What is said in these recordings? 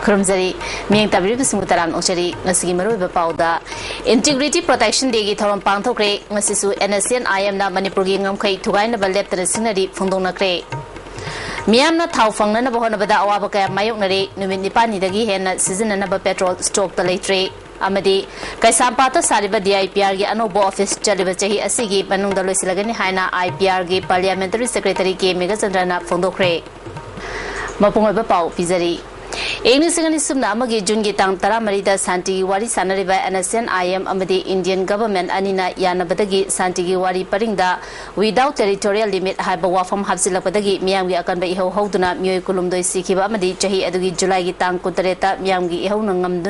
Kurumzari, Ming Tabri Simutaran Ochari, Nasi Maru Bapauda, Integrity Protection Day, Thoram Panto Cray, Nasisu, NSN, I am not Manipurging Kay to Gain of a left the scenery, Fundona Cray. Miamna Tau Fangana Bahonabada Awabaka, Mayonare, Numinipani, the Gihen, season and petrol, stroke the late tray. Amadi, Kaisampata Sariba, the IPR, Anobo office, Jalibachi, Asigi, Manung the Lusilagani Hina, IPR, Parliamentary Secretary, Megasandana, Fondo Cray. Mapunga Pau, Pizari. English Sumna Amagi Jungi Tang Tara Marida Santi Wari Sanariba NSN IM Amadi Indian government Anina Yana Badagi Santi Wari Parinda without territorial limit Habawa from Habsila Padagi Miami Akanba Iho Hoduna Mui Kulumdo Sikiba Amadi Jahi Adugi July Tang Kutareta Miami Ihonangam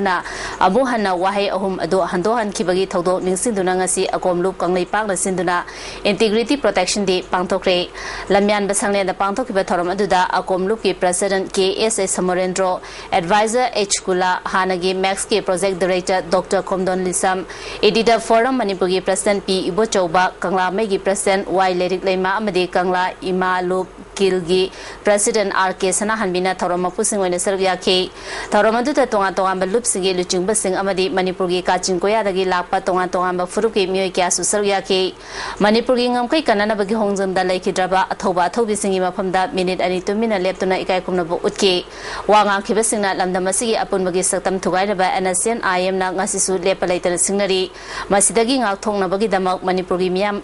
Abuhana Wahe Ahum Ado Handohan Kibagi Todo Ninsindunangasi Akom Loop Kanglay Pang Sinduna Integrity Protection Day Pantokre Lamian Basangle the Pantokiba Toram Aduda Akom Luki President KSA Samorendro Advisor H. Kula Hanagi Max K Project Director Dr. Komdon Lisam Editor Forum Manipuri President P. Ibo Choba Kangla Megi President Y. Lerik Lema Amadi Kangla Ima Lup Kilgi President R.K. Sana Hanbina Toroma Pusing when Serbia K. Toromadu Tonga Tonga Lupsingi Luching Basing Amadi Manipuri Kachin Koya Dagi Lapa Tonga Tonga Furuki Muika Serbia K. Manipuri Namkai Kanana Bagi Hongzum the Lake Draba Atoba Tobi Singima from that minute and 2 minutes left to Naikumabo Utki Wanga Kibasing Lamdamasi upon Bagi Satam to guide by NSN I am not Nasisu Lepalator Signary Masidaging out Tong Nabagi Damak Manipuri Miam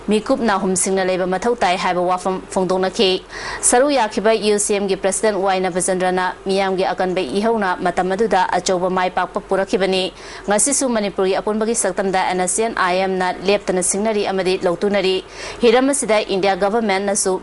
Mikup Nahum Signal Labor Matautai have a wafam Fondona K. Saru Yakiba UCM President Waina Vasandrana, Miamgi Akanbe Ihona, Matamaduda, Achoba Mai Papa Purakibani, Nasisu Manipuri upon Bagi Satamda NSN I am not left in a signary Amadi Lotunari, Hiramasida India government Nasu.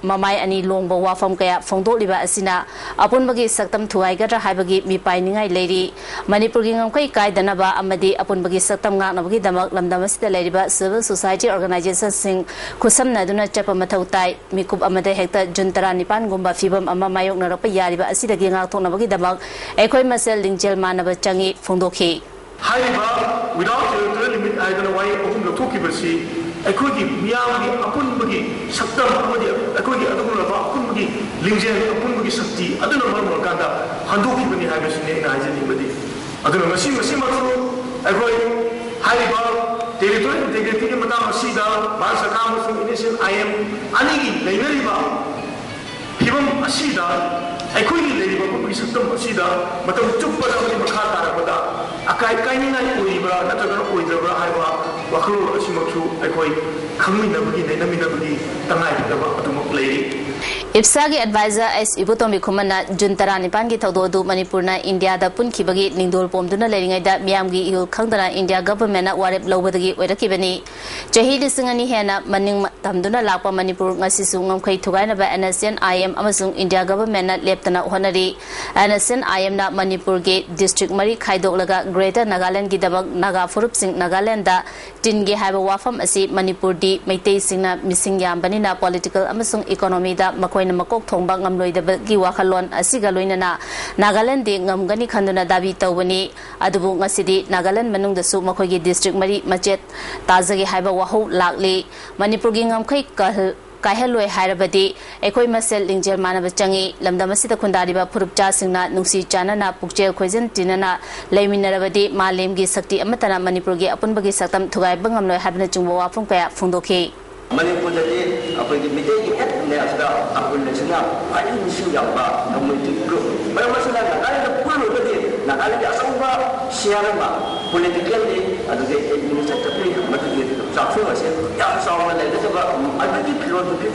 Mamai ani longba wafam kaya fongdo liba asina apun bagi saktam thuai gadra haibagi mi painingai leiri Manipur gi ngam kai danaba amadi apun bagi saktam nga na bagi damak lamdamasida leiriba civil society organizations sing khusam na duna chapa mathautai mikub amade hekta juntara nipan gumba fibam amma mayok na rapa yariba asida gi nga thok na bagi damak ekhoi masel lingjel manaba changi fongdokhi haiba without territorial limit aidana wai okum lokokibasi Equity, Miami, Apunbugi, Saktam, Equity, Apunbugi, Lingjel, Apunbugi Sakti, I don't know what Kanda, Handuki, when you have a snake, I didn't anybody. I don't know, Masimato, Equity, Haiba, territory, integrity, Madame Sida, Barsakam from Innocent, I am Anigi, Lainariba, Hibam Asida, Equity, Labour, Saktam Asida, but I'm too much of Makata, Akai Kaina, Uibra, Nataka, Uibra, Haiba. Wakulu asimaksu ekoi khaminabagi naminabagi tangai daba atumok lei Ipsagi advisor as Ibutomi Kumana Juntara Nipangi Taudu Manipurna India the Punkibagi Nindol Pomduna Leringa that Miamgi Il Kangdana India government Warep Lobagi Wedakibani Jahidi Singani Hena Maning Tamduna Lapa Manipur Nasisungam Kai Tugana by NSN I am Amazon India government Leptana Honari NSN I am not Manipur Gate District Mari Kaido Laga Greater Nagaland Gidabag Naga Furup Sing Nagalanda Tinge have a wafam asi Manipur di Meitei Singna missing Yambanina political Amazon economy da Makoina Makok Tongbang Amloy the Giwakalon Asigaloina Nagaland di Ngamgani Kanduna Dabi Tawani Adubu Ngasidi Nagaland Manung the Sumakogi district Mari Machet Tazagi Haiba Waho Lakli Manipur Gingam Kai Kaheloi Harabadi, Ekoi Masel Lingjel Manavachangi, Lamdamasita Kundariba Purupcha Singna, Nusi Chanana, Pukjel Quizin, Tinana, Layminarabadi, Malimgi Sakti Amatana Manipurgi, Apunbagi Satam, Tugai Bangam, Habnachumwa from Kaya Fundoki. Manipur the meeting Nasta, Apun National, I didn't see Yamba, no meeting group. But I was like, I had a pull of it, Nakali Asamba, Sierra, politically, and the administrative, but the Safu was young someone like this about I think you want to put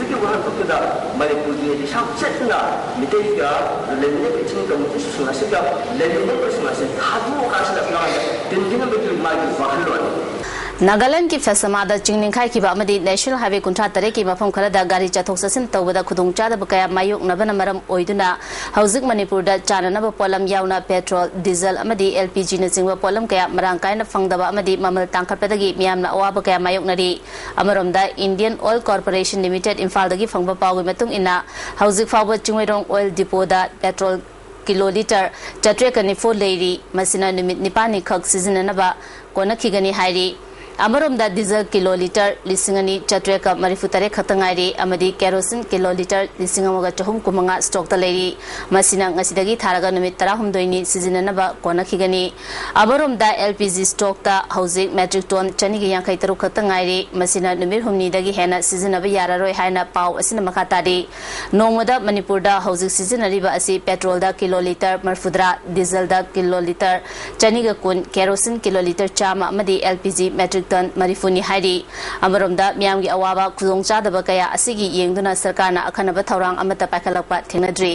the Manipur the Setna, Mitega, the Lenin competition, I said, Lenin person, I said, how do you cast that? Didn't you know between my Bahalo? Nagaland ki Fasamada Chingning Kai Kibamadi National Highway Contractor Kimapam Karada Gari Chatok Tau with a Kudung Chada Bakaya Mayuk Navanamaram Oiduna, Housing Manipur that Chananaba Polam Yauna Petrol, Diesel Amadi LPG Nasingwa Polam Kaya Marankaina Fangdaba Amadi Mamal Tanka Pedagi Miamna Wabakaya Mayuk Nari Amaramda Indian Oil Corporation Limited in Faldagi Fangba Pawi Matung Ina Housing Forward Chingwedong Oil Depot that petrol kiloliter Chatreka Nifo Lady Masina Nipani Kok season anaba Konakigani Hairi Amaramda diesel kiloliter lisingani chatreka marifutare khatangairi amadi kerosene kiloliter lisingamoga chahum kumanga stock ta leri masina ngasidagi tharaga numit 13 ni sizinanaba konakhigani Amaramda LPG stock ta housing metric ton chanigi yankai taru khatangairi masina numit humni dagi hena sizinaba yararoi haina pau asina makhatari nomoda manipurda housing sizinari ba asi petrol da kiloliter marfudra diesel da kiloliter chaniga kun kerosene kiloliter chama amadi LPG metric ton marifuni hairi amaromda miyamgi awaba khudong chadaba kaya asigi yengduna sarkarna akhanaba thorang amata pakhalakpa thengnadri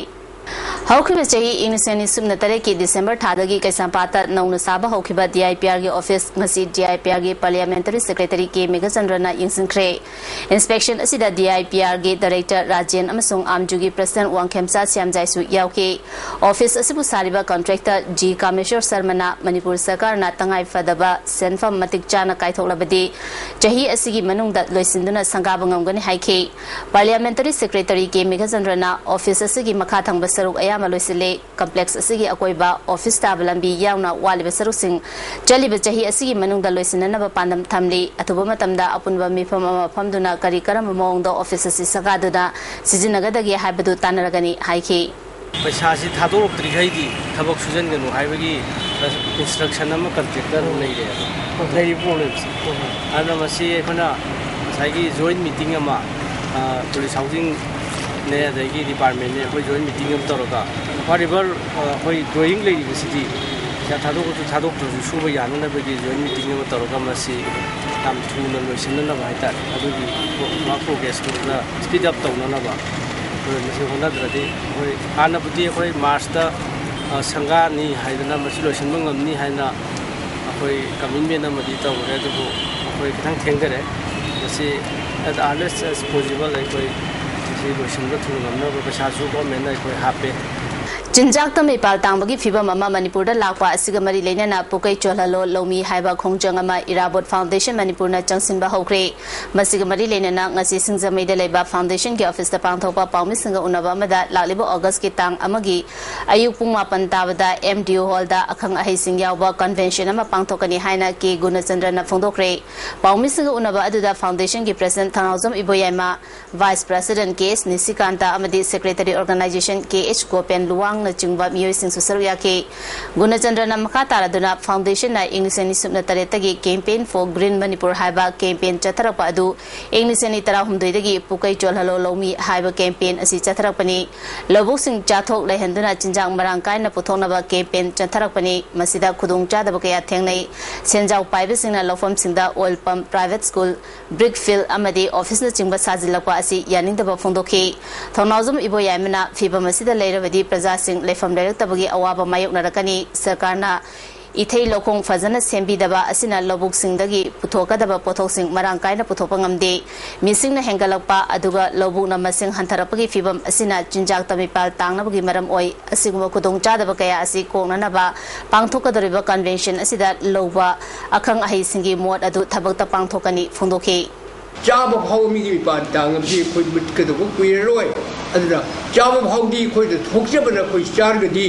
Haukiba chahi inisani sumna tareki December thadagi kaisampata nauna saba haukiba DIPR ge office ngasi DIPR ge parliamentary secretary ke Megachandrana yingsinkre inspection asida DIPR ge director Rajen amasung amjugi president Wangkhemsa Siamjaisu yauke office asibu sariba contractor G Kameshwar Sarmana Manipur sarkarna tangai fadaba senfam matik chana kaithoklabadi chahi asigi manungda loisinduna sangaba ngamgani haike parliamentary secretary ke Megachandrana office asigi makha thangba saruk ayama loisile complex asigi akoiba office tabalambi yauna waliba sarusing jaliba chahi asigi manungda loisinanaba pandam thamli athuba matamda apunba mifam ama famduna kari karam mawngda office asi sagaduna sijinagadagi haibadu tanaragani haiki पैसा से थादोरक्तरी खाइदी थबक सुजनगनु हाइबगी instruction अमा contractor लैरे लैरि problems आना मसी एखना साइगी joint meeting अमा police housing ने अदगी department ने कोई joint meeting अम तोरगा forever कोई ड्राइंग लैरि सिटी या थादोक सुबा याननबगी जॉइंट मीटिंग अम तोरगा मसी ताम थुना लोइसनना बाइता अदगी मा प्रोग्रेस को स्पीड अप तौननबा मसी होनाद्रदि होय आनाबुदि होय मार्चदा संगानी हाइदना मसी लोइसनबा ngamni हाइना होय कमिटमेंट अमदि तौरे दुबो होय खथां थेंगरे मसी एट अर्लिएस्ट एज पॉसिबल होय मसी लोइसनबा थुनगमना पैसासु गवर्नमेंट होय हापे Jinjak tam ipal tangbagi fiba mama Manipur da lakwa asiga mari leinana pukai cholhalo lomi haiba khongjang ama Irabot Foundation Manipur na changsinba hokre masiga mari leinana ngasi singjamai da leiba foundation ge office da pangthokpa pawmi singa unaba amada laklibo August ki tang amagi ayuk pung 8 tabada MDO hall da akhang ahai sing yawba convention ama pangthokani haina ke Gunachandra na phongdokre pawmi singa unaba aduda foundation ge president Thanauzam Iboyama vice president KS Nisikanta amadi secretary organization KH Gopen Luwang na chingba miyoy sing susaruya ke Gunachandra na makatara duna foundation na inglisani subna taretagi campaign for green Manipur haiba campaign chatharakpa adu inglisani tara humdoidagi pukai cholhalo lomi haiba campaign asi chatharakpani lobuk sing chathok laihanduna chinjang marangkai na puthonaba campaign chatharakpani masida khudung chadaba kaya thengnai senjau paibe singna lofam singda oil pump private school brick field amadi office na chingba sajilakwa asi yaningdaba phongdokhi Thanauzam Iboyamna fiba masida leirabadi praja लेफम लेरक्तबगी अवाबा मायोकनारकनी सरकारना इथै लोखों फजना सेंबीदबा असिना लबुक सिंगदगी पुथोकदबा पोथोकसिंग मरांकायना पुथोपा ngamde मिसिंगना हेंगलकपा अदुगा लबुकना मसिंग हंथरपगी फिबम असिना चिंजाक तमिपाल तांगनबगी मरम ओय असिगुम खुदोंग चादबा कया असि कोंगननबा पांगथोकदरिबा convention असिदा लोबा अखंग अहि सिंगी mode अदु थबकता पांगथोकनी फुंदोखि चाब भाव मिगी पान तांगबी खोय मुटकदबो कुइरोय अदुना चाब भावदी खोय थोकजबना खोय चारगदी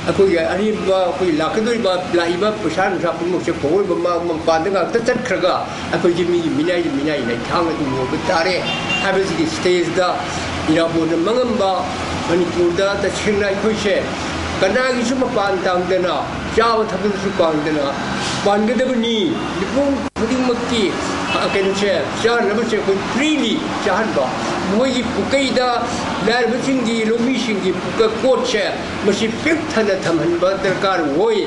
अखोय अनिबा खोय लाखदोइबा लाइबा प्रशान सा पुमोसे खोय बमा पानदगा तचखरगा अखोय जिमी मिनाई नै थांग दुमो बतारे हाबेसि स्टेज दा इराबोन मंगंबा मणिपुर दा तछिना खोयसे कनागी सुम पान तांगदना चाब थबसु पांगदना पानगदबनी लिपुंग खुदिमक्की कनसे चानबसे कोई फ्रीली चाहनबा मोगी पुकैदा लारबसिंगी लोमीसिंगी पुका कोटसे मसि फिक्थना थमहनबा दरकार होय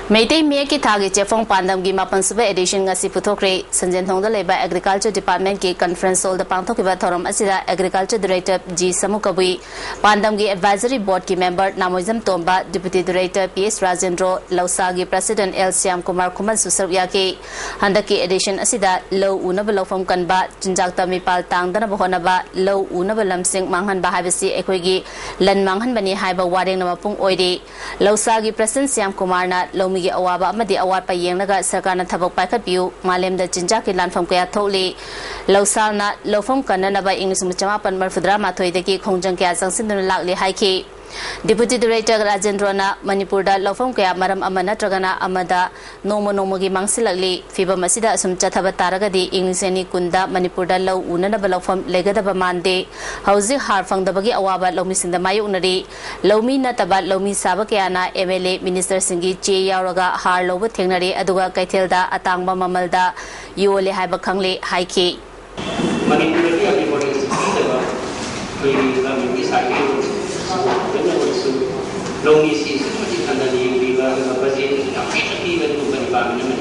Meitei Mie ki thagi chefong pandam gi mapan sube edition ngasi puthokre sanjen thongda leba agriculture department ki conference hall da pangthokiba thorom asida agriculture director G Samukabui pandam gi advisory board ki member Namoizam Tomba deputy director PS Rajendro Lausa gi president L Syam Kumar Kuman susarya ki handaki edition asida low unaba lofam kanba jinjak tami pal tangdana bahonaba low unaba lamsing manghan ba habisi ekoi gi lan manghan bani haiba wareng na mapung oide Lausa gi president Syam Kumar na mi awaba amadi awat pa yengnaga sarkarna thabak paikhatpiu malemda jinjak ki lanfam kaya tholi lawsalna lofam kanana ba inglis machama pan marfudra mathoi deki khongjang kya jangsin lakli haiki Deputy Director Rajendrona Manipurda Lofam Kaya Maram Amana Tragana Amada Nomo Nomogi Mangsilali Fiba Masida Sum Chataba Taragadi Ingliseni Kunda Manipurda Low Unana Balofam Legada Bamande Hausi Harfang the Bagi Awaba Lomis in the Mayunari Lomi Nataba Lomi Sabakiana MLA Minister Singi Che Yauraga Har Loba Tenari Aduga Kaitilda Atangba Mamalda Yole Habakangli Haiki Longi si seperti anda di riba bazi tapi bagi bukan bangun ni.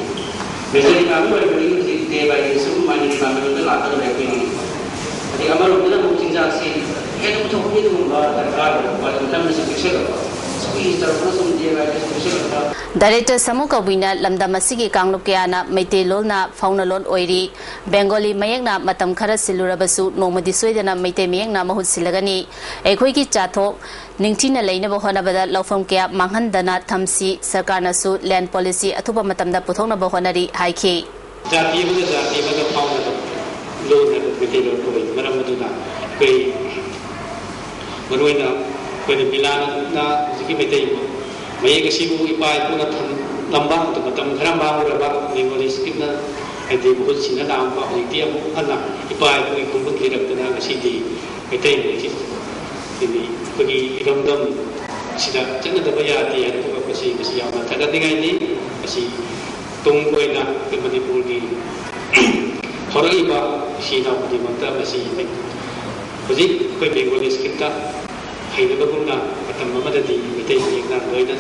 Biasanya kami bagi si deba ini semua ni bangun itu latar dari ini. Jadi amal kita mungkin jadi itu betul itu terkadang buat kita mesti fikir. Director Samuka Wina Lamda Masigi Kanglukiana Mete Lolna Fauna Lon Oiri Bengali Mayagna Matam Kara Silurabasu Nomadi Swedana Mete Mayagna Mahut Silagani Equiki Chato Ningtina Lane Bohona Bada Lofam Kia Manghandana Tamsi Sakana Su Land Policy Atuba Matamda Putona Bohonari Haiki Jati Bada Fauna Lon Mete Lon Maramaduna Kay Maruina Kaya bilang na jika betul, mereka sibu ipai pun lambang tu macam kerambang berapa minggu skip na, ada buat sini nampak dia anak ipai pun ikut berkirim tu na sini betul ini pergi dom sida jangan terbayar dia tu kasi yang mata dengan ini kasi tunggu na ke Manipur di orang iba sini nak di mata kasi jadi kau minggu skip ta hay na baguna atam mamadadi mitay na loida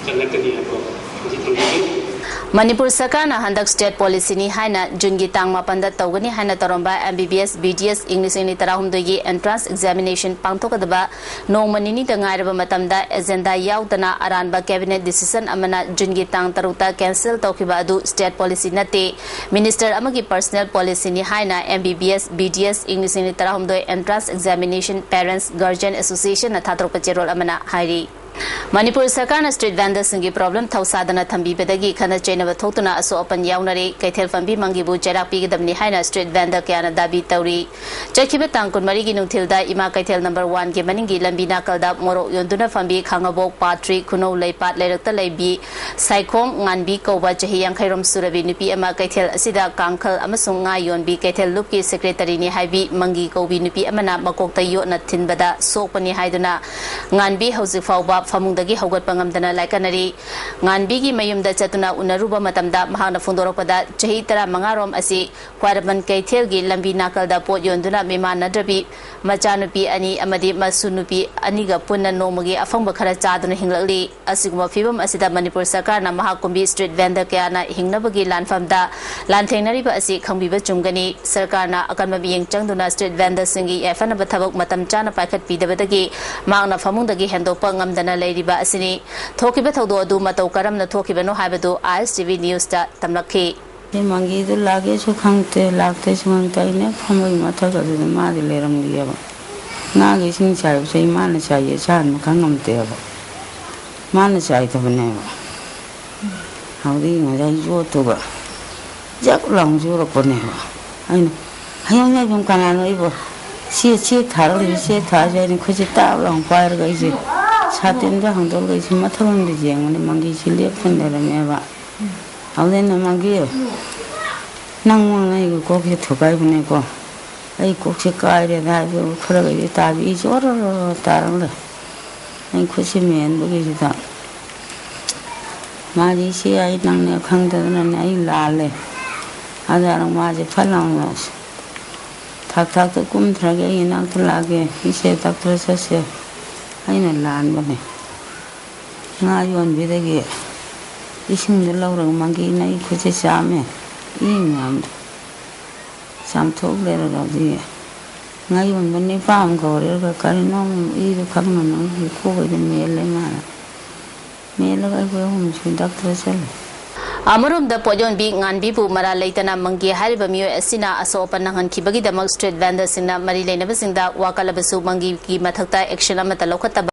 kalakani ako kasi tanggalin Manipur Sakana Handak State Policy ni Haina Jungi Tang Mapanda Togani Haina Toromba MBBS BDS English ni Tarahumdogi Entrance Examination Pangtokadaba No Manini Dangairaba Matamda Agenda Yautana Aranba Cabinet Decision Amana Jungi Tang Taruta Cancel Tokiba Adu State Policy Nate Minister Amagi Personal Policy ni Haina MBBS BDS English ni Tarahumdoi Entrance Examination Parents Guardian Association na Thatropa Cherol Amana Hairi Manipur Sarkarna street vendors ngi problem thausadana thambi bedagi khana chainaba thotuna aso open yaunare kaithel fambi mangibu jarapi gidamni haina street vendor kyana dabi tauri chakhiba tangkun mari gi nungthilda ima kaithel number 1 ge maningi lambi nakalda moro yonduna fambi khangabok patri khunou leipat leirakta leibi saikhom nganbi koba chahi yankhairom surabi nupi ama kaithel asida kangkhal amasung nga yonbi kaithel lupki secretary ni haibi mangi kobi nupi amana makokta yo na thinbada sokpani haiduna nganbi hauji fawba famungdagi haugat pangamdana laikanari nganbigi mayumda chatuna unaruba matamda mahana fundoropada chahi tara mangarom asi kwaraban kaithelgi lambi nakalda pot yonduna mema nadrabi machanupi ani amadi masunupi aniga punna nomagi afangba khara chaduna hinglakli asiguma fibam asida Manipur Sarkarna mahakumbi street vendor kyana hingnabagi lanfamda lanthengnariba asi khangbiba chumgani Sarkarna akanma biyeng changduna street vendor singi yafanaba thabak matam chana paikhat pidabadagi magna famungdagi hendokpa ngamdana Ladiba Asini, Tokiba Todo do Mato Karam, the Tokibano Habado, ISTV News Tamlaki. The Mangi the luggage who come to Lactation Montana, from Mata to the Madi Leram Diaba. Nagis in Chai, say Manachai, Chan, Kangam Teva. Manachai of a name. How do you go to Jack Long Europe or never? I know. I don't know if I'm she thoroughly said, and Kuchita long fire guys. Satinda handle is Mataran the young and the monkey she lived in the Neva. How then a monkey? None I go here to buy when I go. I cook a guide and I will correct it each order or taranda. And Kuchi me and look it up. Madi see I don't know and I lale. Other Maji Falangos. Tak the kum trage in Altalage, he said, Dr. Sassia. I know land money. Now you won't be the gear. Isn't the lower monkey night with a shame? England. Some told letter of the year. Now you won't be found go river carrying on either coming on you cover the mail manner. Mail of home to Dr. Sally. Amarum the Pojon being and Bibu Mara Latana Monkey Haribamio Asina Asopanangan Kibagi the most street vendors in the Marilena Visinda Wakalabasu Mangi Matata Actionamata Lokata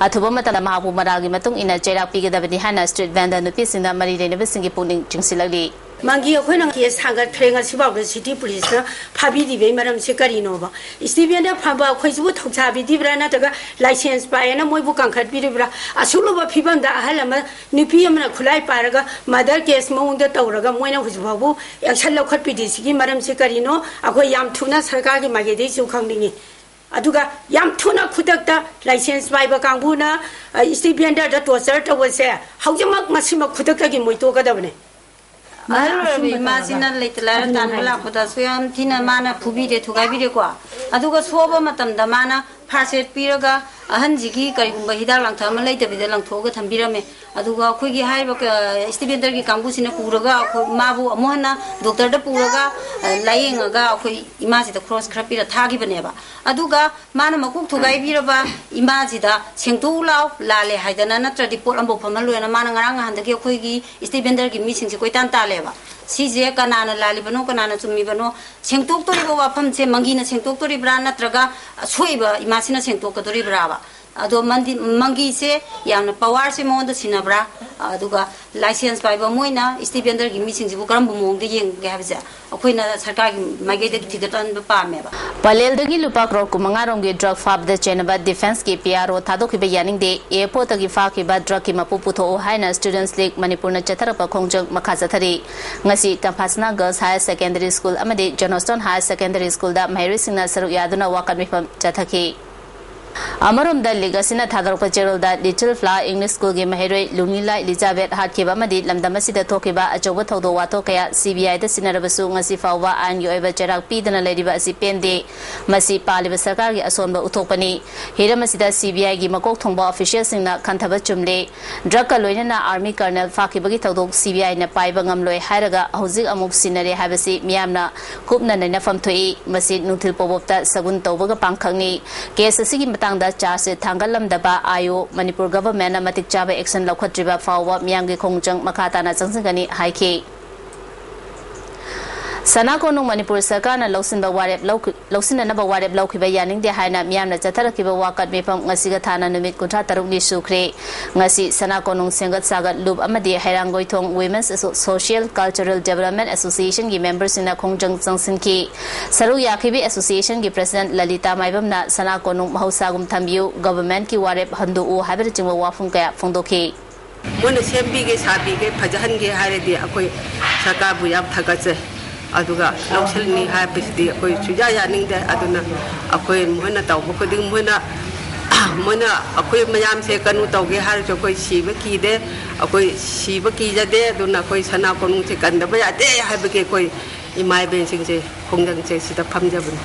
Atubamata Mahapu Maragi Matung in a Jera Piga the Hana street vendor Nupis in the Marilena Visingi Puning Chinsilagi. mangi ko nang ke sanga threnga siba de city police na phabi di be maram se kari no ba stipend da phaba khoi ju thokcha bi di bra na daga license pa na moi bu kang khat bi bra asulo ba phibam da halama nipi amna khulai paraga mother case mong da tawraga moi na huju babu action lo khat bi di sigi maram se kari no akoi yam thuna sarkar gi mage de chu khang ningi aduga yam thuna khudakta license bai ba kangbu na stipend da to sir to se haujamak masima khudakta gi moi to ga da bane Malu masina letelara tanpula kuda suyam tina mana pubi de thugai bi de kwa aduga soba matam da mana phaset piraga ahan jigi kari gumba hidar lang thama leite bi de lang thoga thambirame aduga khoi gi haiba stipender gi kambu sina puraga mabu amohna doctor da puraga layenga ga khoi imaji da cross khrapi ra thagi bane ba aduga mana makuk thugai bi ra ba imaji da sengtu law lale haidana natra report ambo phamaloena mana ngarang han da ge khoi gi stipender gi mi sing se koi tan ta le ba सीजे कनाना लाली बनो कनाना चुम्मी बनो सेंटोक तोरी बो वाफम से मंगी ना सेंटोक तोरी ब्रा नत्रगा सोइबा इमासिना सेंटोक तोरी ब्राबा अदो मंगी से याना पावर से मोंद सिनाब्रा अदुगा लाइसेंस पाइबा मोइना स्टीपेंडर गी मिसिंग जिबु करम मोंग दे येंग गे हाबजा अखोइना सरकार गी मागे दे थिगतन पामेबा पलेल दगी लुपा क्रोर कुमंगा रोंगे ड्रग फाब द चेनबा डिफेंस की पीआरओ थादो की यानिंग दे एयरपोर्ट तगी फा की बा ड्रग की मपु पुथो हाइना स्टूडेंट्स लीग मणिपुर न चथरप खोंजंग मखा चथरी ngasi Tampasna Girls Higher Secondary School amadi Johnston Higher Secondary School da Mahiri Singna saru yaduna wakan mifam chathaki Amarum da Ligasina Thadarpa Gerald da Little Flower English School ge Mahiri Lunila Elizabeth Hatkiba amadi lamdamasida thokiba achoba thodo wato kaya CBI da sinarabasu ngasi fawwa an yoiba jarak pidana lediba asi pende masi paliba sarkar gi asonba uthokpani hiramasida CBI gi makok thongba official singna khanthaba chumle drug ka loinana army colonel fakibagi thodok CBI na paiba ngamloi hairaga hojik amuk sinare habasi miyamna kupna naina famthoi masi nuthil pobopta sagun tawbaga pangkhangni case asigi matangda charge thangalamdaba ayo Manipur government na matik chaba action lokhatriba fawwa miyamgi khongjang makhatana changsingani haiki Sanako no Manipur Sakana Losinba Warep Losinaba Warep Lokiba Yaning de Haina Miamna Chatarakiba Wakat Mipam Ngasiga Tana Numit Kunta Tarugni Sukre Ngasi Sanako no Singat Sagat Lub Amadi Harangoitong Women's Social Cultural Development Association gi members in a Kongjang Sangsinki Saru Yakibi Association gi President Lalita Maibamna Sanako no Mahusagum Tambiu Government ki Warep Handu U Habitajima Wafunga Fondoki Mona Sembige Sabige Pajahangi Haredi Akoi Sakabu Yab Tagase aduga local ni ha pesti koi suja ya ning de aduna akoi moina taw ko ding moina akoi mayam se kanu taw ge har jo koi siba ki de akoi siba ki ja de aduna koi sana ko nu se kan da ba ya de ha be ke koi imai ben sing se khongjang se sida phamja bun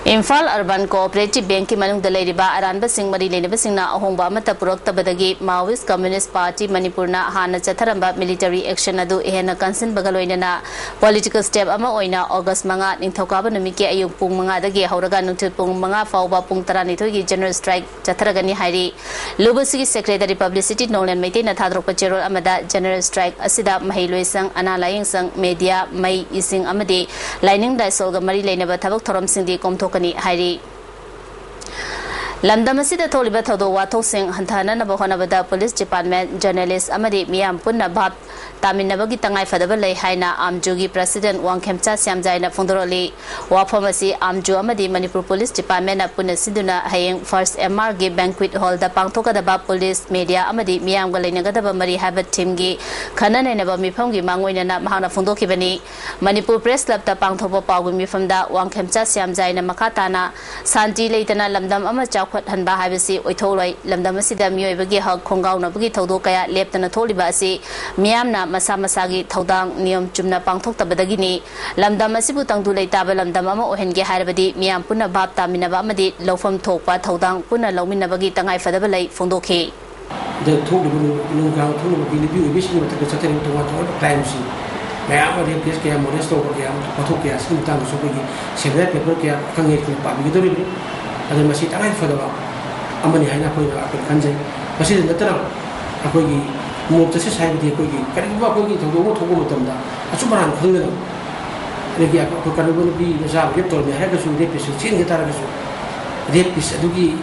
Infal Urban Cooperative Bank ki manung dalai riba aranba sing mari leneba singna ahongba amata purak tabadagi Maoist Communist Party Manipurna hana chatharamba military action adu ehna kansin bagaloinana political step ama oina August manga ningthokaba numike ayuk pung manga dagi hauraga nuthil pung manga fawba pung 12 gi general strike chatharagani hairi Lubusigi Secretary Publicity Nolan Meite na thadrokpa cherol amada general strike asida mahailoi sang analaying sang media mai ising amade lining daisol ga mari leinaba thabak thorom singdi komtho Kani Hairi Lamdamasida Toliba Todo Wato Sing Hantana Nabahonabada Police Department Journalist Amadi Miam Punna Bab Taminabagi Tangai Fadabale Haina Amjugi President Wang Kemcha Siamjaina Fundoroli Wapomasi Amju Amadi Manipur Police Department Puna Siduna Haying First MR Banquet Hall the Pangtoka the Bab Police Media Amadi Miam Galinagada Mari Habit Timgi Kanan Naba Mipongi Manguina Mahana Fundoki Bani Manipur Press Club the Pangtopa Pagumi from the Wang Kemcha Siamjaina Makatana Santi Laitana Lamdam Amacha Hanba Habisi Oitoloi Lamdamasida Muebagi Hog Kongau Nabagi Todokaya Leptana Tolibasi Miamna Masamasagi Todang Nium Jumna Pangtok Tabadagini Lamdamasibu Tangdulay Taba Lamdamama Ohenge Harabadi Miam Puna Babta Minabamadi Lofam Topa Todang Puna Lominabagi Tangai Fadabalay Fondoke The Todu Gang Todu Vision with the Saturday to what crime scene. Mayama de Pisca Modesto Patokia Sintam Sobigi Sebet Pepokia Kangate Pabi ada masih tangan pada amani hanya kau yang akan kanjeng masih ada terang aku ini mau terus saya dia aku ini kerana aku ini tunggu betul dah aku barang kena lagi aku kerana aku lebih besar dia tahu dia harus sudah pisah cincin kita harus dia pisah dugi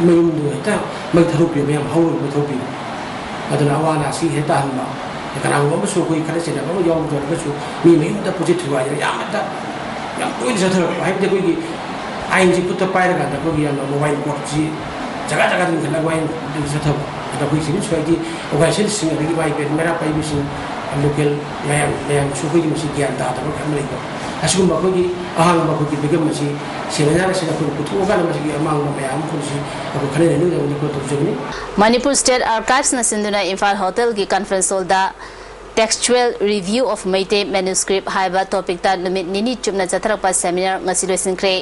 mayum dua itu maytarupi mayam haul maytarupi ada lawan nasi kita hamba ꯀꯅꯥꯒꯨꯝꯕ ꯑꯃꯁꯨ ꯑꯩꯈꯣꯏ ꯈꯠꯅ ꯆꯩꯅꯕ ꯑꯃ ꯌꯥꯎꯗ꯭ꯔꯒꯁꯨ ꯃꯤ ꯃꯌꯨꯝꯗ ꯄꯨꯟꯁꯤ ꯊꯨꯒꯥꯏꯗꯅ ꯌꯥꯝ ꯇꯣꯏꯅ ꯆꯠꯊꯔꯛꯄ ꯍꯥꯏꯕꯗꯤ ꯑꯩꯈꯣꯏꯒꯤ ꯑꯥꯏꯟꯁꯤ ꯈꯨꯠꯇ ꯄꯥꯏꯔꯀꯥꯟꯗ ꯑꯩꯈꯣꯏꯒꯤ ꯌꯥꯝꯅ ꯃꯣꯕꯥꯏꯜ ꯀꯣꯔꯠꯁꯤ ꯖꯒꯥ ꯖꯒꯥꯗ ꯂꯤꯡꯈꯠꯂꯒ ꯋꯥꯏꯟ ꯆꯠꯊꯕ ꯑꯗ ꯑꯩꯈꯣꯏ ꯁꯤꯚꯤꯜ ꯁꯣꯁꯥꯏꯇꯤ ꯑꯣꯔꯒꯅꯥꯏꯖꯦꯁꯟꯁꯤꯡ ꯑꯗꯒꯤ ꯃꯥꯒꯤ ꯃꯩꯔꯥ ꯄꯥꯏꯕꯤꯁꯤꯡ ꯂꯣꯀꯦꯜ ꯃꯌꯥꯝꯁꯨ ꯑꯩꯈꯣꯏꯒꯤ ꯃꯁꯤ ꯒ꯭ꯌꯥꯟ ꯇꯥꯗꯕ ꯌꯥꯝ ꯂꯩꯕ ꯑꯁꯤꯒꯨꯝꯕ ꯑꯩꯈꯣꯏꯒꯤ ꯑꯍꯥꯡꯕ ꯑꯩꯈꯣꯏꯒꯤ ꯃꯤꯒꯝ ꯑꯁꯤ ꯁꯦꯃꯤꯅꯥꯔ ꯑꯁꯤꯗ ꯑꯩꯈꯣꯏꯅ ꯄꯨꯊꯣꯛꯑꯀꯥꯟꯗ ꯃꯁꯤꯒꯤ ꯑꯃꯥꯡꯕ ꯃꯌꯥꯝ ꯑꯃꯁꯤ ꯑꯩꯈꯣꯏ ꯈꯟꯅ ꯅꯩꯅꯒꯗꯕꯅꯤ ꯑꯩꯈꯣꯏ ꯇꯧꯖꯕꯅꯤ Manipur State Archives Sinduna Imphal Hotel ki conference hall da textual review of Meitei manuscript haiba topic ta numit nini chupna chatharakpa seminar ngasi loisinkre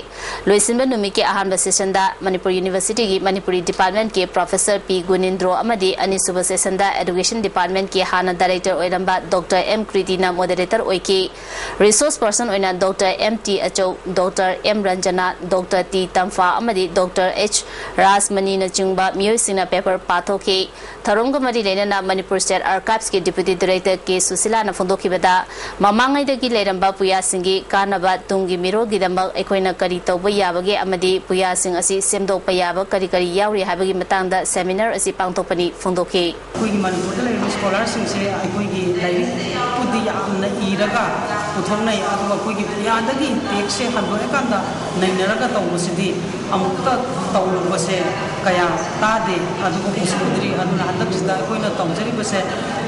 loisinba numit ke ahanba session da Manipur University ki Manipuri department ke Professor P Gunindro amadi anisuba session da education department ke hana director oiramba Dr M Kritina moderator oiki resource person oina Dr M T Achou Dr M Ranjana Dr T Tamfa amadi Dr H Rasmani na chungba miyosina paper pathoki tharongga mari lena Manipur State Archives ke deputy director ke Susila na fondoki bada mamangai da gi leramba puya singi kanaba tungi miro gi damak ekoina kari tawba yabage amadi puya sing asi semdo payaba kari kari yauri habagi matangda seminar asi pangtokpani fondoki koi gi Manipur da lerba scholar sing se koi gi lai pudi yamna iraga puthonai aduga koi gi puya da gi tek se hanbo ekanda nainaraga tawbasidi amukta tawbase kaya tade aduga pusudri aduna hadak sida koina tawjari base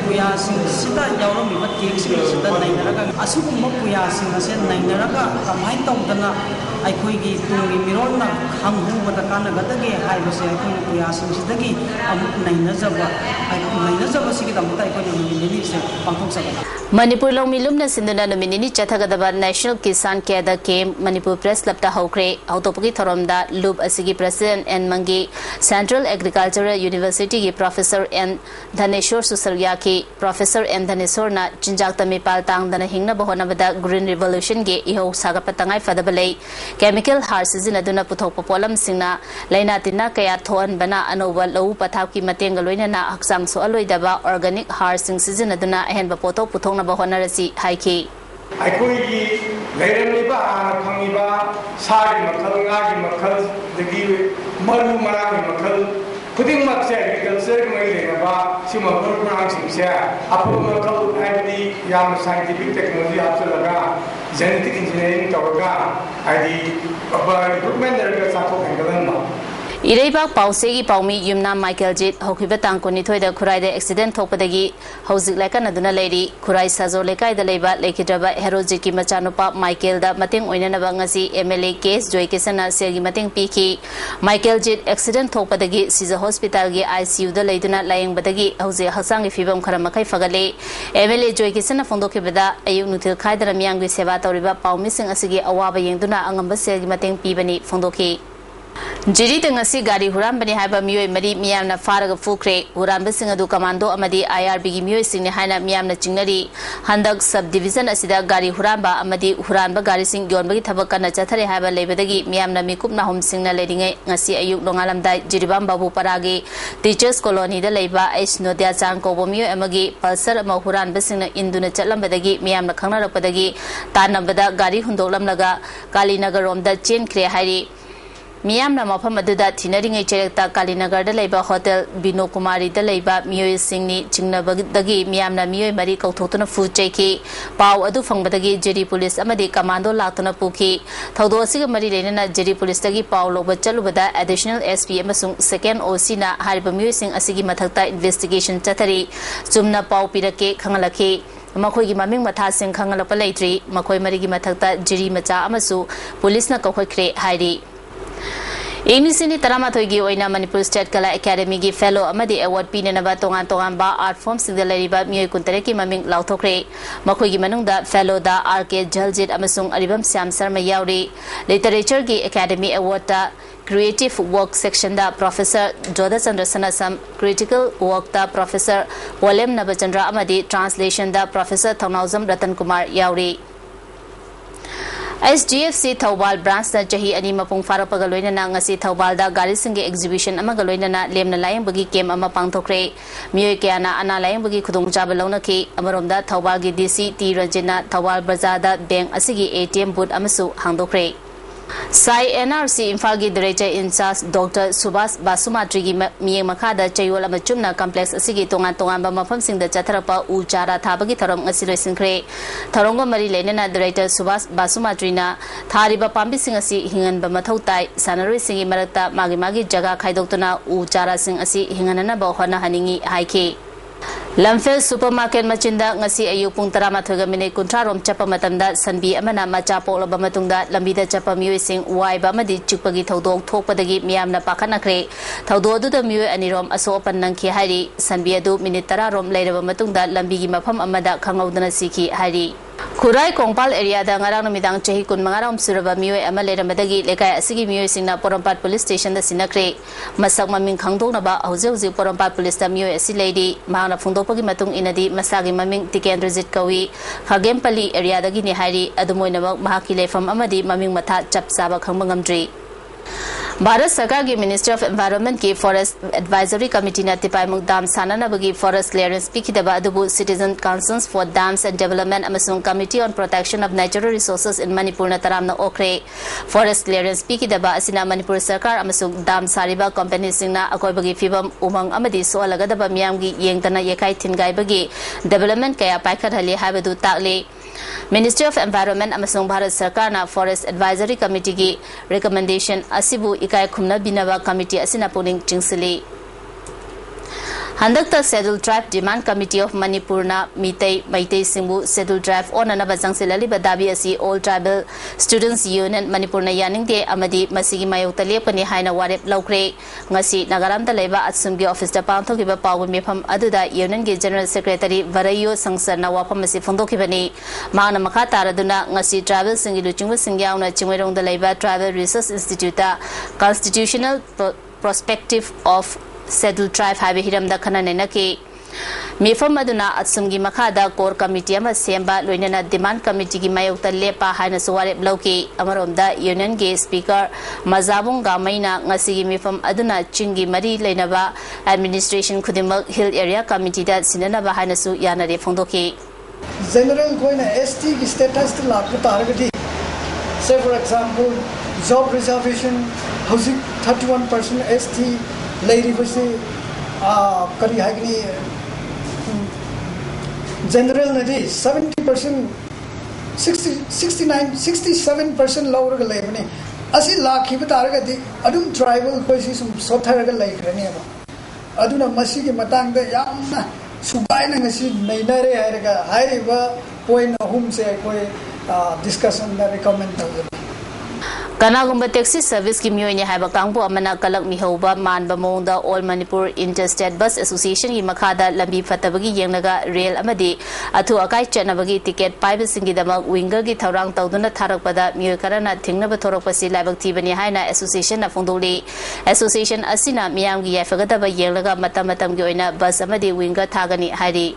puya sing sida yawromi ba tek sing sida nainaraga asugumba puya sing ase nainaraga kamai tawdana aikoi gi tungi mironna khanghu bada kana gadage haibase aikoi puya sing sidagi amuk nainajaba sigi damta aikoi ni se pangthok saga Manipur long milumna sinduna nominini chathagadaba National Kisan Keda Game Manipur Press Club ta hokre autopagi thoromda loop asigi president and mangi Central Agricultural University ki Professor N Dhaneshwar Susarya ki Professor N Dhaneshwar na chinjak tami pal tang dana hingna bahona bada Green Revolution ge iho saga patangai fadabalei chemical har season aduna puthok polam singna laina tinna kaya thoan bana anoba lau pathap ki matenga loina na haksang so aloi daba organic har sing season aduna hen ba pothok puthok na bahona rasi haiki aikoi gi leiramiba ana khangiba sagi makhal ngagi makhal dagi maru marang makhal khuding mak se agriculture mai lengaba sima program sing se apu makhal aidi yam scientific technology apsalaga genetic engineering tawaga aidi improvement der sa thok hangalan ma Ireibak pausegi paumi yumna Michael Jit hokiba tangkoni thoida khurai da accident thokpadagi hauzik laikan aduna leiri khurai sajo lekai da leiba lekidraba herojit ki machanupa Michael da mateng oinana bangasi MLA case joy kesana segi mateng piki Michael Jit accident thokpadagi Siza hospital gi ICU da leiduna layeng badagi hauze hasang gi fibam khara fagale MLA joy kesana fondoke bada ayuk nutil khaidara miyang gi seva tawriba paumi sing asigi awaba yengduna angamba segi mateng pibani fondoki Jiri tengasi gari huram bani haiba miyoi mari miyamna faraga fukre huram basing adu commando amadi IRB gi miyoi singni haina miyamna chingnari handak subdivision asida gari huramba amadi huranba gari sing yonba gi thabak kana chathare haiba leibadagi miyamna mikupna hom singna ledingai ngasi ayuk longalamdai jiribam babu paragi teachers colony da leiba H Nodia chang ko bomiyoi amagi pulsar ama huran basingna induna chatlambadagi miyamna khangnarapadagi tanambada gari hundoklamlaga Kalinagar romda chen kre hairi Miyamna mafam aduda thinaringai cherekta Kalinagar da leiba hotel Bino Kumari da leiba miyoi singni chingnabadagi miyamna miyoi mari kauthotuna fu cheiki pau adu fangbadagi jeri police amadi commando latuna puki thaudo asiga mari lenana jeri police dagi pau loba chalubada additional SP amasung second OC na hariba miyoi sing asigi mathakta investigation chathari chumna pau pirake khangalaki makhoi gi maming matha sing khangalapa leitri makhoi mari gi mathakta jeri macha amasu police na kaukhoi hairi English tarama thoigi oina Manipur State Kala Academy gi fellow amadi award pinanaba tongan tongan ba art form singda leriba miyoi kuntare ki maming lauthokre makhoi gi manungda fellow da RK Jaljit amasung Aribam Syam Sarma yauri literature gi Academy award da creative work section da Professor Jodha Chandra Sanasam critical work da Professor Walem Nabachandra amadi translation da Professor Thongnauzam Ratan Kumar yauri SGFC Thawbal branch na jahi ani mapung fara pagaloina na ngasi Thawbal da gari singe exhibition ama galoina na lemna layang bagi kem ama pangthokre miyoi kyana ana layang bagi khudong jaba launa ki amaromda Thawbal gi DC T Rajina Thawbal Bazaar da bank asigi ATM booth amasu hangdokre Sai NRC Imphal gi Director in charge Dr. Subhas Basumatri gi miyeng makhada chayol ama chumna complex asigi tongan ba mafam sing da chatharapa u chara thabagi tharom asi loisingkhre tharongga mari leinana Director Subhas Basumatri na thariba pambi sing asi hingan ba mathau tai sanaroi singi marakta magi jaga khaidoktuna u chara sing asi hinganana ba hona haningi haike Lamfel supermarket machinda ngasi ayuk pung taramathoga minute kuntrarom chapa matamda sanbi amana macha polaba matungda lambida chapa mioi sing wai ba madi chukpagi thodok thokpadagi miyamna pakhanakre thodo adu da mioi anirom aso opan nangki hari sanbi adu minute tararom leiraba matungda lambigi mafam amada khangaudana sikhi hari Kurai Kongpal area da ngarang namidang chahi kun mangaram suraba mioi ama leiramadagi lekai asigi mioi singna Porompat police station da sinakre masak maming khangdok na ba hauze Porompat police da mioi asi lady mahana phungdopagi matung inadi masagi maming Tikendrajit kawi Khagempali area dagi ni hari adumoina mahaki lefam amadi maming matha chapsaba khangmangamdri Bharat Sarkar ki Ministry of Environment ki Forest Advisory Committee na tipai mukdam sanana bagi forest clearance pikidaba adubu Citizen Councils for Dams and Development amasung Committee on Protection of Natural Resources in Manipur na taramna okre forest clearance pikidaba asina Manipur Sarkar amasung dam sariba company singna akoi bagi fibam umang amadi so alagadaba miyamgi yengtana yekai thingai bagi development kaya paikhat hali habadu takle Ministry of Environment amasung Bharat Sarkar na Forest Advisory Committee ki recommendation asibu ikai khumna binaba committee asina puning chingsili Handakta Scheduled Tribe Demand Committee of Manipur na Maitai Singbu Scheduled Tribe on anaba jangsilali badabi asi All Tribal Students Union Manipur na yaningde amadi masigi mayokta lepani haina warep laukre ngasi nagaramda leba atsumgi office da pangthokiba pawu mefam aduda union ge General Secretary Varayo Sangsar na wafam asi phongdokibani mangna makha taraduna ngasi tribal singi luchingwa singyauna chingwerong da leba Tribal Research Institute da Constitutional Perspective of Scheduled Tribe Highway Hiramda Khananena ke Mifam aduna atsumgi makhada core committee ama semba loinana demand committee ki mayokta lepa haina suware blauke amaromda union ge speaker mazabung gamaina ngasi mifam aduna chingi mari leinaba administration khudimak hill area committee da sinana ba haina su yanare phongdoke general koina ST ki status la targati say for example job reservation housing 31% ST lady basi kari hagni general nadi 70% 67% lower ga lebne asi lakhi bataraga di adum tribal koisi sum sotharaga laikrani aba aduna masi gi matang da yamna subaina ngasi nainare hairaga hairiba point ahum se koi discussion da recommend tawga Kanagumba taxi service ki miyoy ni haiba kangpo amana kalak mihoba manba mongda All Manipur Interstate Bus Association ki makhada lambi fatabagi yengnaga rail amadi athu akai chanabagi ticket paiba singi damak winger ki thaurang tawduna tharakpada miyoy karana thingnaba thorakpasi laibak thibani haina association na phongdoli association asina miyam gi yafagadaba yenglaga matam gi oina bus amadi winger thagani hairi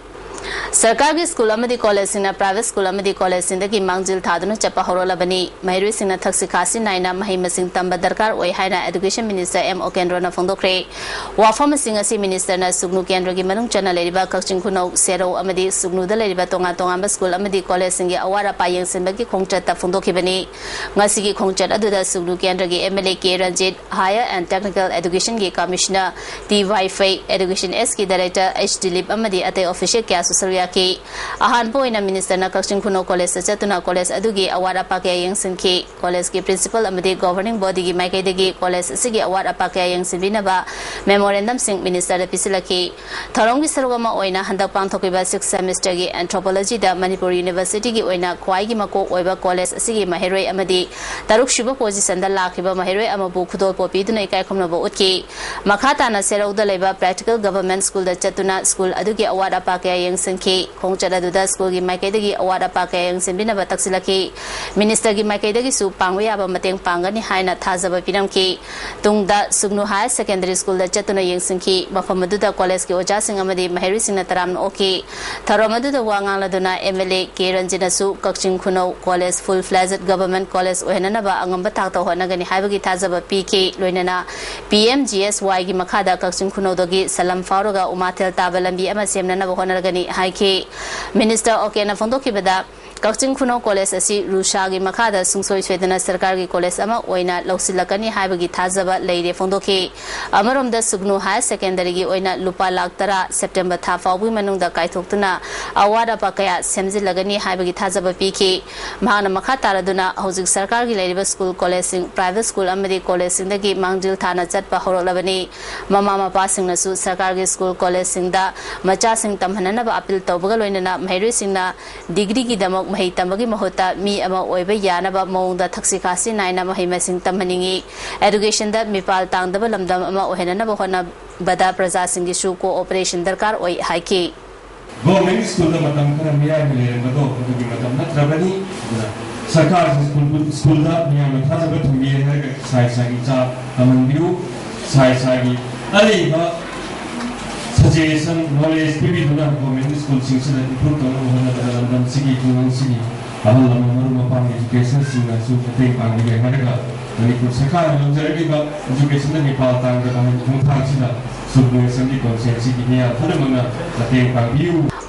Sarkar ki school amadi college singna private school amadi college singda ki mangjil thaduna chapa horolabani mahiru singna thaksi khasi naina mahai masing tamba darkar oi haina education minister M O Kendra na phongdokre wafam singa si minister na sugnu kendra gi manung chana leriba kakching khunau sero amadi sugnu da leriba tonga school amadi college singi awara payeng sinba ki khongchat ta phongdokhibani ngasi ki khongchat aduda sugnu kendra gi MLA K Ranjit Higher and Technical Education ki commissioner T Wi-Fi Education S ki director H Dilip amadi ate official kya Surya ki ahan po ina minister na Kakching Kuno College satuna college adugi award apakya yang sinki college ki principal amadi governing body gi maikai degi college sigi award apakya yang sinbina ba memorandum sing minister pisilaki tharong gi sarugama oina handak pangthokiba 6th semester gi anthropology da Manipur University gi oina khwai gi mako oiba college sigi mahiroi amadi taruk shiba position da lakhiba mahiroi amabu khudol popi duna ikai khomna ba utki makhata na serauda leba practical government school da chatuna school adugi award apakya yang sanke khongchada duda school gi maikaidagi awada pa ka yang sembina ba taksilaki minister gi maikaidagi su pangwe aba mateng pangani haina thajaba pinamki tungda sugnu high secondary school da chatuna yang sanki mafamadu da college gi oja sing amadi mahiri singna taram oki tharamadu da wangang laduna MLA K Ranjina su Kakching Khunau college full fledged government college ohenana ba angamba thakta honagani haibagi thajaba PK loinana PMGSY gi makhada Kakching Khunau dogi salam fauroga umathel tabalambi ama semnana ba honaragani haike minister okay na fondo kibada Kakching Khuno College asi Rushagi Makada Sungsoi Swedana Sarkargi College ama oina lausilakani haibagi thazaba leire fondoki amaromda Sugnu High Secondary gi oina lupa lakh tara September tha fawbi manungda kaithoktuna awada pakaya semjilagani haibagi thazaba piki mahana makha taraduna hojik sarkargi leiriba school college sing private school amadi college sing dagi mangjil thana chatpa horolabani mama mapa singna su sarkargi school college sing da macha sing tamhanana ba appeal tawbaga loinana mahiru singna degree gi damok mahi tambagi mahota mi ama oiba yana ba maungda thaksi khasi naina mahi masing tamhaningi education da mipal tangdaba lamdam ama ohenana ba hona bada praja singi su cooperation darkar oi haiki government school da matam khara miya mile mado kugi matam na trabani sarkar school da miya matha ba thumi ha sai sai cha taman view sai sai ali ba suggestion knowledge pibi duna government school sing improve to hona da lamdam sigi tuang sigi ahal lama maru mapang education singa su te pang ni ga Manipur sarkar lamjari ba education da Nepal tang da thong thang sida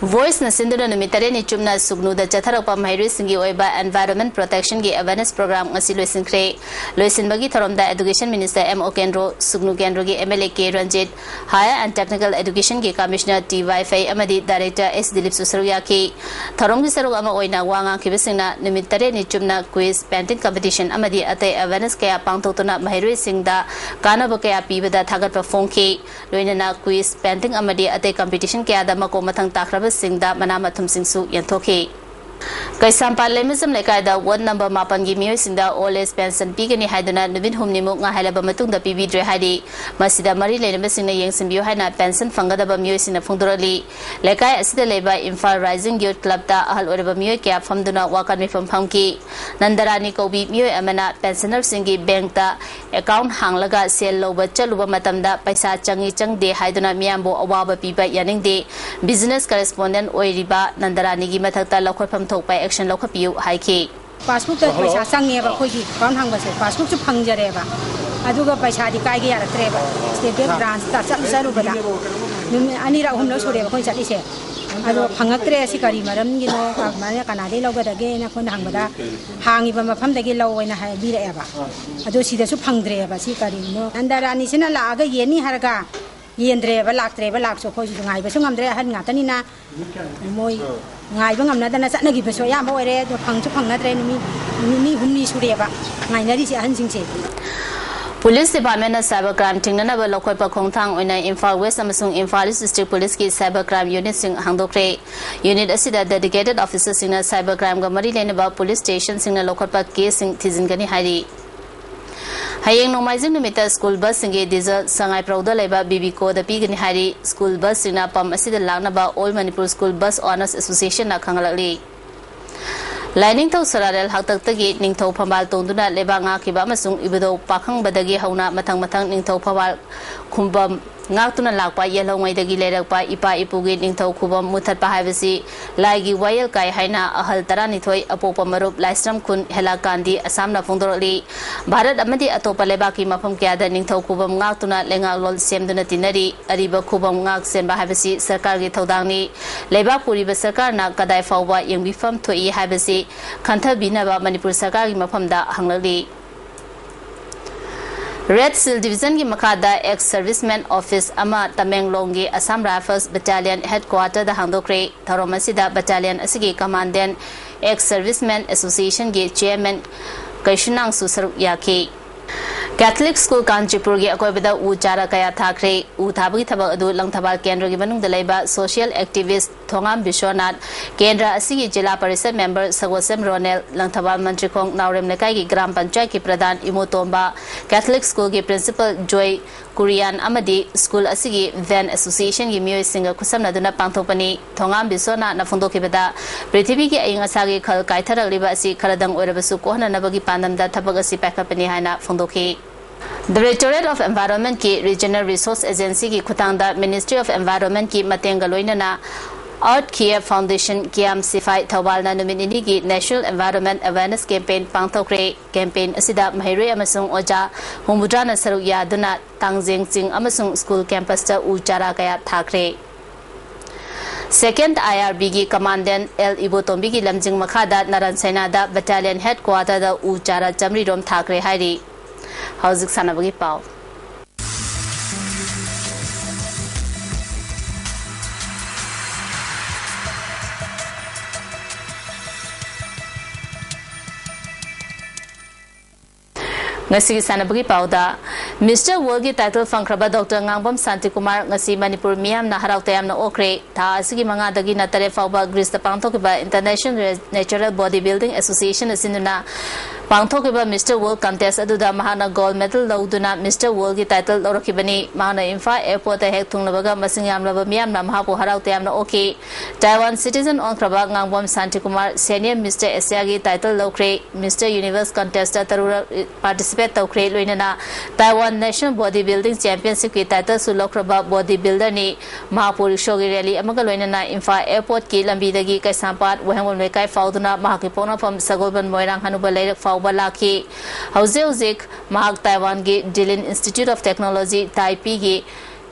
Voice na sinduna numitare ni chumna sugnu da chatharapa mahiri singi oiba environment protection gi awareness program ngasi loisinkre loisin bagi tharomda education minister M.O. Kendro sugnu kendro gi MLA K Ranjit higher and technical education gi commissioner TY Fai amadi director S Dilip Susaruya ki tharom gi sarug ama oina wanga kibisingna numitare ni chumna quiz painting competition amadi atai awareness kaya pangthotuna mahiri singda kana ba kaya pibada thagat pa phongki loinana quiz painting amadi ate competition kaya da mako mathang takraba singda manama thum singsu yanthoki Kaisampal lemism lekaida ward number mapan gi miyo sinda all age pension pigani haiduna nubin humni mu nga halaba matung da pibi dre hadi masida mari lenema singna yengsim biyo haina pension fangada ba miyo sina phungdurali lekai asida leba Imphal Rising Youth Club ta ahal oreba miyo kya famduna wakan mi famki nandarani kobi miyo amana pensioner singi bank ta account hanglaga sel loba chaluba matamda paisa changi changde haiduna miyambo awaba piba yaningde business correspondent oiriba nandarani gi mathakta lakhorpham thokpai action lokhapiu haiki passbook ta paisa sange ba khoi gi account hang ba se passbook chu phangjare ba aduga paisa di kai gi yara tre ba state bank branch ta chal saru ba da ani ra hum lo sore ba khoi chali se adu phangaktre si kari maram gi no ka mane kana de loga da ge na khon hang ba da hangi ba mafam da gi lo na ha bi ra ba adu si da su phangdre ba si kari no andara ni sina la ga yeni harga yendre ba lak so khoi ngai ba su ngamdre han nga tani na moi ngai ba ngamna dana sa nagi ba so ya ba ore do phang chu phang na tre ni humni sure ba ngai na ri si han sing se Police Department of Cyber Crime Tingnana ba lokoi pa khongthang oina Imphal West amasung Imphal District Police ki Cyber Crime Unit sing hangdokre unit asida dedicated officers sing cyber crime ga mari lena ba police station sing lokoi pa case sing thizin gani hari Hayeng Nomaizing Numita School Bus Singe Diesel Sangai Prauda Leba BB Co the Pigani Hari School Bus Sina Pam Asida Langnaba All Manipur School Bus Owners Association na Kangalali Lining Tau Saradel Haktak Tagi Ning Tau Pambal Tonduna Lebanga Kiba Masung Ibido Pakang Badagi Hauna Matang Ning Tau Pambal Kumbam Ngakuna Lakpa Yellow Maidagi Ledakpa Ipa Ipugi Ning Tau Kubam Mutat Pahavisi Laigi Wayel Kai Haina Ahal Tarani Toy Apopa Marup Lystram Kun Hela Kandi Asamna Fungdorali Bharat Amadi Atopa Lebaki Mapam Kiada Ning Tau Kubam Ngakuna Lenga Lol Semduna Tinari Ariba Kubam Ngak Sen Bahavisi Sarkargi Todangni Leba Puri Basarkarna Kadai Fawba Yang Bifam Toi Habisi Kantha Binaba Manipur Sarkargi Mapamda Hanglali Red Seal Division ki makada ex-serviceman office ama Tamenglong ki Assam Rifles Battalion headquarter da hangdokre tharomasida battalion asigi commandant ex-serviceman association ki chairman Kaishnang Susar Yaki Catholic School Kanchipur ki akoibada uchara kaya thakre uthabagi thabak adu langthabal kendra ki manung dalaiba social activist Thongam Bishwanath Kendra asigi Jila Parishad member Sagwasem Ronel langthabal mantri khong Naurem Lekai ki Gram Panchayat ki pradhan Imotomba Catholic School ki principal Joy Korean Amadi School asigi Van Association ki miyoi singa kusam naduna pangthopani Thongam Bishwanath na phongdoki bada Prithvi ki aying asagi khal kaitharak liba asi kharadang oirabasu kohna nabagi pandamda thabak asi paikapani haina phongdoki The Directorate of Environment ki Regional Resource Agency ki khutangda Ministry of Environment ki matenga loinana Out Care Foundation Kiam Sifai Thawalna Numinini ki National Environment Awareness Campaign pangthokre campaign asida mahiroi amasung oja humudana saruk yaduna tangjeng ching amasung school campus ta uchara kaya thakre Second IRB gi Commandant L Ibotombi gi lamjing makhada Naran Senada Battalion Headquarter da U Chara Chamri rom thakre hairi hauzik sanabagi pau ngasi sanabagi pauda Mr. World gi title fangkraba Dr. Ngangbam Santi Kumar ngasi Manipur Miam na harau tayam na okre tha asigi manga dagi na tare fauba Greece ta pangthok ba International Natural Bodybuilding Association asinuna pangthok ba Mr. World contest aduda mahana gold medal lauduna Mr. World gi title lorokibani mahana Imphal airport ta hek thunglabaga masing yamlaba miam na mahapu harau tayam na okay Taiwan citizen on kraba Ngangbam Santi Kumar senior Mr. Asia gi title lokre Mr. Universe contest tarura participate tawkre loinana Taiwan National Bodybuilding Championship ki title su lokraba bodybuilder ni Mahapuri shogi rally amaga loinana Imphal airport ki lambi dagi kaisampat wahangwal mekai fauduna mahaki pona pham sagolban moirang hanuba leirak fauba laki hauzik mahak Taiwan gi Dillon Institute of Technology Taipei gi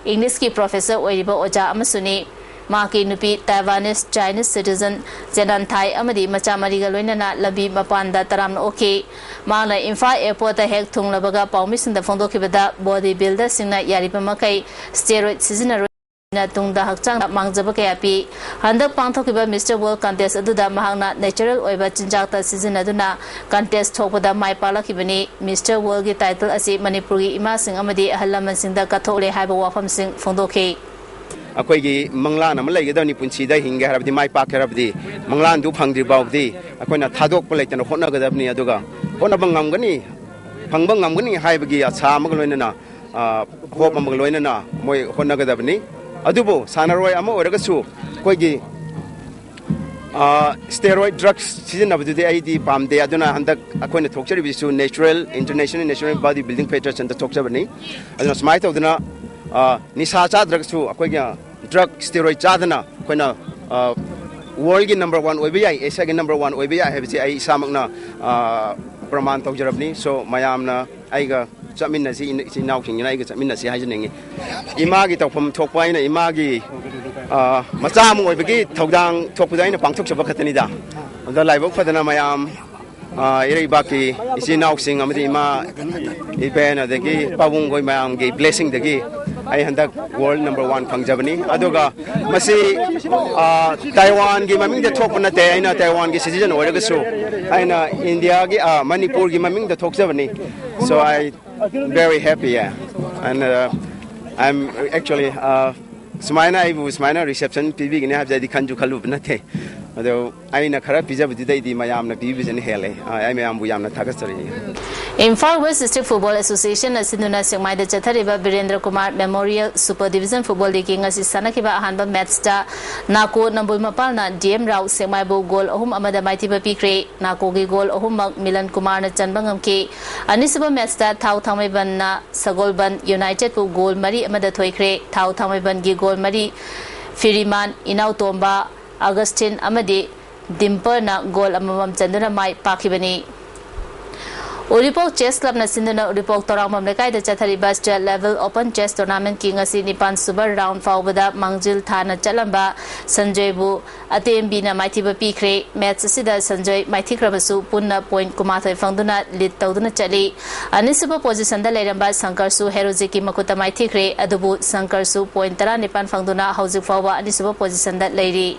English ki professor oiriba oja amasuni Maki nupi Taiwanese Chinese citizen Zenan Thai amadi macha mariga loinana labi mapanda taram okay mana Imphal airport ta hek thunglabaga pawmisin da phongdokibada bodybuilder singna yariba makai steroid seasonal na tungda hakchang mangjaba kaya pi handak pangthokiba Mr. World contest aduda mahangna natural oiba chinjak ta season aduna contest thokpada mai palakibani Mr. World gi title asi Manipur gi ima sing amadi ahalaman singda kathole haiba wafam sing phongdokhe अकोई मंगलान लेगदनी पुंसीद Hinge हरबदी माई पाखेरबदी मंगलान दु फंगद्रि बावदी अकोइना थादोक लेतन होनगदबनी अदुगा होनब ngamgani फंगब ngamgani हाइबगी आछा अमग लोइनना hope अमग लोइनना मोय होनगदबनी अदुबो सानरोय अम ओरगसु कोइगी steroid drugs सिजनबदुदि आइदि पामदे अदुना हंदक अकोइना थोक्चरिबिसु natural international national body building federation द थोक्चबनी अदुना स्माइ तौदना निशा चाद्रगसु अखोइग ड्रग स्टेरॉइड चादना अखोइना वर्ल्ड की नंबर 1 ओइबे याई एशिया की नंबर 1 ओइबे याई हेबसी आई सामकना प्रमाण तौजरबनी सो मयामना आइगा चमिनसी इनाउ खिंगना आइगा चमिनसी हाइजनेंगे इमागी तौफम थोकपाइना इमागी मचाम ओइबगी थौदांग थोकपुदाइना पांथोक सबखतनिदा अदा लाइबक फदना मयाम इरेबाकी इसिनाउ सिंग अमदी इमा इबेन अदगी पावुंग गोइ मयाम गे ब्लेसिंग दगी आई हंदक वर्ल्ड नंबर 1 फंगजबनी अदुगा मसी ताइवान की ममिंग द थोक नते आइना ताइवान की सिटीजन ओरगसु आइना इंडिया की मणिपुर की ममिंग द थोकजबनी so I very happy and I'm actually Smaina reception PV gina have jadi kanju kalu nate ado aina khara pizza bidai di mayam na PV jani hele ai mayam bu yam na thagasari Imphal West District Football Association asinuna singmai da chathariba Birendra Kumar Memorial Super Division Football League ngasi sanakiba ahanba match ta nako nambul mapal na DM Rao singmai bo goal ahum amada maiti ba pikre nako gi goal ahum Milan Kumar na chanbangam ke anisaba match ta thau thamai ban na Sagolban United bu goal mari amada thoikre thau thamai ban gi goal mari Firiman Inau Tomba Augustine amadi Dimper na goal amamam chanduna mai pakibani Uripok Chess Club na sinduna Uripok Torangmam Lekai da chathariba state level open chess tournament ki ngasi nipan super round faubada mangjil thana chalamba Sanjay bu ATMB na maithiba pikre match asida Sanjay maithikrabasu punna point kumathai fangduna lead tawduna chali anisuba position da leiramba Sankarsu Heroji ki makuta maithikre adubu Sankarsu point 19 fangduna hauzik fauba anisuba position da leiri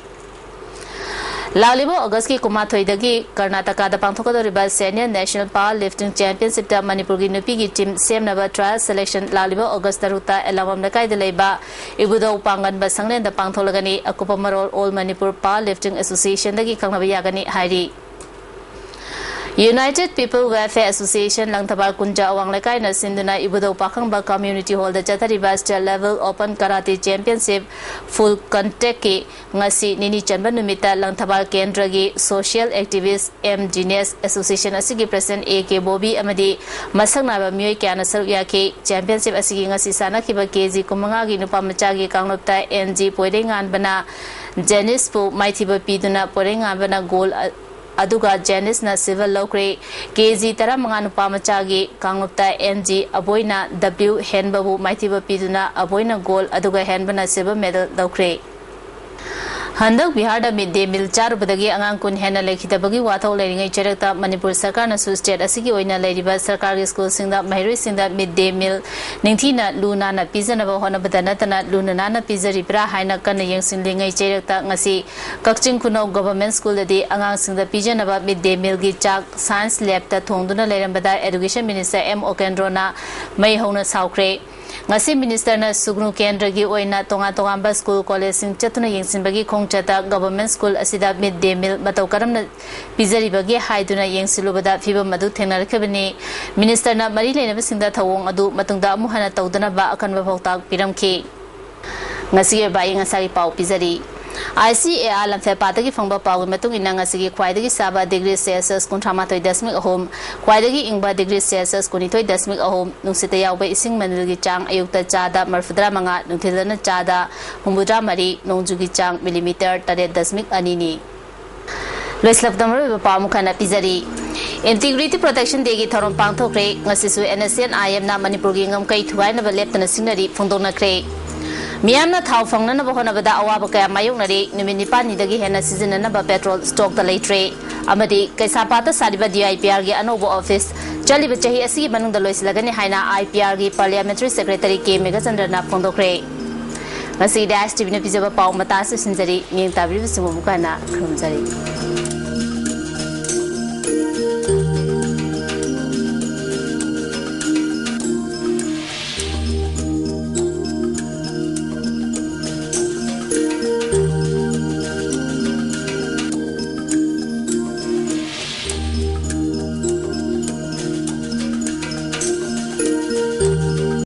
Lalibo August ki kumathoi dagi Karnataka da pangthokadoriba senior national power lifting championship da Manipur gi nupi gi team semnaba trial selection Lalibo August daruta elamam nakai da leiba ibudo pangan ba sanglen da pangtholagani akupa marol all Manipur power lifting association dagi kangnabi yagani hairi United People Welfare Association Langthabar Kunja Awang Lekai na sinduna ibudo pakhangba community hall da chathariba state level open karate championship full contact ki ngasi nini chanba numita Langthabar Kendra gi social activist M Genius Association asigi president AK Bobby amadi masakna ba miyoi kyana saruk yake championship asigi ngasi sana kiba KG kumanga gi nupa macha gi kanglopta NG poirengan bana Janice pu maithiba piduna poirengan bana goal aduga Janice na civil lawkre KG tara manga nupa machagi kanglopta NG aboina W henbabu maithiba piduna aboina goal aduga henbana silver medal lawkre Handak Bihar mid day meal charubadagi angang kun hena lekhitabagi wathau leringai cherekta Manipur Sarkar na su state asigi oina leriba sarkari school singda mahirui singda mid day meal ningthina luna na pizana ba hona badana tana luna na pizari pra haina kan yengsin lingai cherekta ngasi kakching kuno government school dadi angang singda pizana ba mid day meal gi chak science lab ta thongduna lerambada education minister M Okendro na mai hona saukre ngasi minister na sugnu kendra gi oina tonga ba school college sing chatuna yengsin bagi khongchata government school asida mid day meal matau karamna pizari bagi haiduna yengsilubada fiba madu thengnar khabani minister na mari leina singda thawong adu matungda amuhana tawdana ba akan ba phoktak piramki ngasi ba ngasari pau pizari ICAR lamfe patagi phangba pawu matung ina ngasi khwaidagi saba degree celsius 38.3 khwaidagi ingba degree celsius 22.3 nungsita yawba ising manilgi chang ayukta chada marfudra manga nungthilana chada humbudra mari nongjugi chang millimeter 8.2 ni Leslap damru pamu kana pizari Integrity Protection Day gi thorom pangthokre ngasisu NSN IM na Manipur gi ngam kai thuai na leptana singnari phongdongna kre Miyamna thau phangna na bahona bada awaba kaya mayoknari numini pani dagi hena season na ba petrol stock da leitre amadi kaisa pata sariba DIPR gi anobo office chali bachahi asi manung da loislagani haina IPR gi parliamentary secretary K Megachandra na phongdokre ngasi dash TV na pizaba pau mata su sinjari ning tabri bisu mukana khumjari